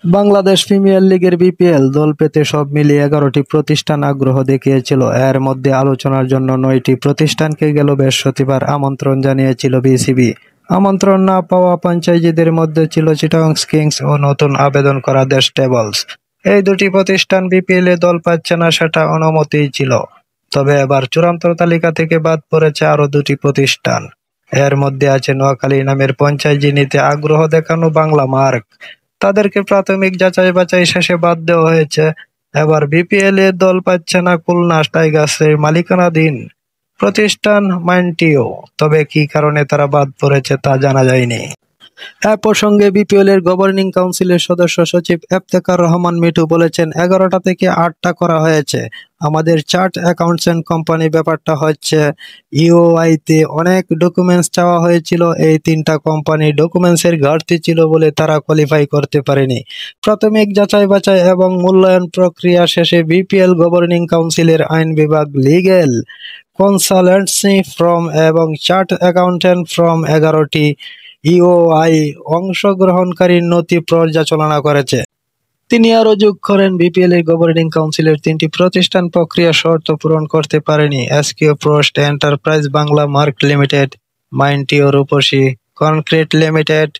Bangladesh premier লিগের BPL দল পেতে সব মিলিয়ে 11টি প্রতিষ্ঠান আগ্রহ দেখিয়েছিল। এর মধ্যে আলোচনার জন্য 9টি প্রতিষ্ঠানকে গেল বৃহস্পতিবার আমন্ত্রণ জানিয়েছিল বিসিবি। আমন্ত্রণ না পাওয়া ফ্র্যাঞ্চাইজিদের মধ্যে ছিল চিটাগং কিংস ও নতুন আবেদন করা দেশ টেবলস। এই দুটি প্রতিষ্ঠান বিপিএল এ দল পাচ্ছে না সেটা অনুমতিই ছিল। তবে এবার চূড়ান্ত তালিকা থেকে বাদ পড়েছে আরও দুটি প্রতিষ্ঠান। এর মধ্যে আছে নোয়াখালী নামের ফ্র্যাঞ্চাইজি নিতে আগ্রহ দেখানো বাংলা মার্ক। তাদেরকে প্রাথমিক যাচাই বাছাই শেষে বাদ দেওয়া হয়েছে। এবার বিপিএল এ দল পাচ্ছে না খুলনা টাইগার্সের মালিকানাধীন প্রতিষ্ঠান মাইনটিও। তবে কি কারণে তারা বাদ পড়েছে তা জানা যায়নি। এ প্রসঙ্গে বিপিএল এর গভর্নিং কাউন্সিলের সদস্য সচিব ইফতেখার রহমান মিঠু বলেছেন, 11টা থেকে 8টা করা হয়েছে। আমাদের চার্ট অ্যাকাউন্ট্যান্ট কোম্পানি ব্যাপারটা হচ্ছে ইউআইতে অনেক ডকুমেন্টস চাওয়া হয়েছিল। এই 3টা কোম্পানি ডকুমেন্টসের ঘাটতি ছিল বলে তারা কোয়ালিফাই করতে পারেনি। প্রাথমিক যাচাই বাছাই এবং মূল্যায়ন প্রক্রিয়া শেষে বিপিএল গভর্নিং কাউন্সিলের আইন বিভাগ, লিগ্যাল কনসালটেন্সি ফার্ম এবং চার্ট অ্যাকাউন্ট্যান্ট ফার্ম 11টি ইউআই অংশগ্রহণকারী নথি পর্যালোচনা করেছে। তিনি আরও যোগ করেন, বিপিএল এর গভর্নিং কাউন্সিলের 3টি প্রতিষ্ঠান প্রক্রিয়া শর্ত পূরণ করতে পারেনি। SQ post enterprise Bangla mark limited, মাইনটিও রূপসী কনক্রিট লিমিটেড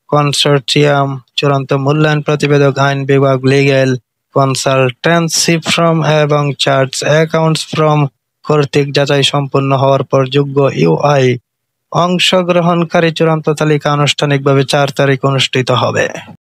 কনসোর্টিয়াম। চূড়ান্ত মূল্যায়ন প্রতিবেদক আইন বিভাগ, লিগ্যাল কনসালটেন্সি ফার্ম এবং চার্ট অ্যাকাউন্টস ফার্ম কর্তৃক যাচাই সম্পন্ন হওয়ার পর যোগ্য ইউআই অংশগ্রহণকারী চূড়ান্ত তালিকা আনুষ্ঠানিকভাবে 4 তারিখ অনুষ্ঠিত হবে।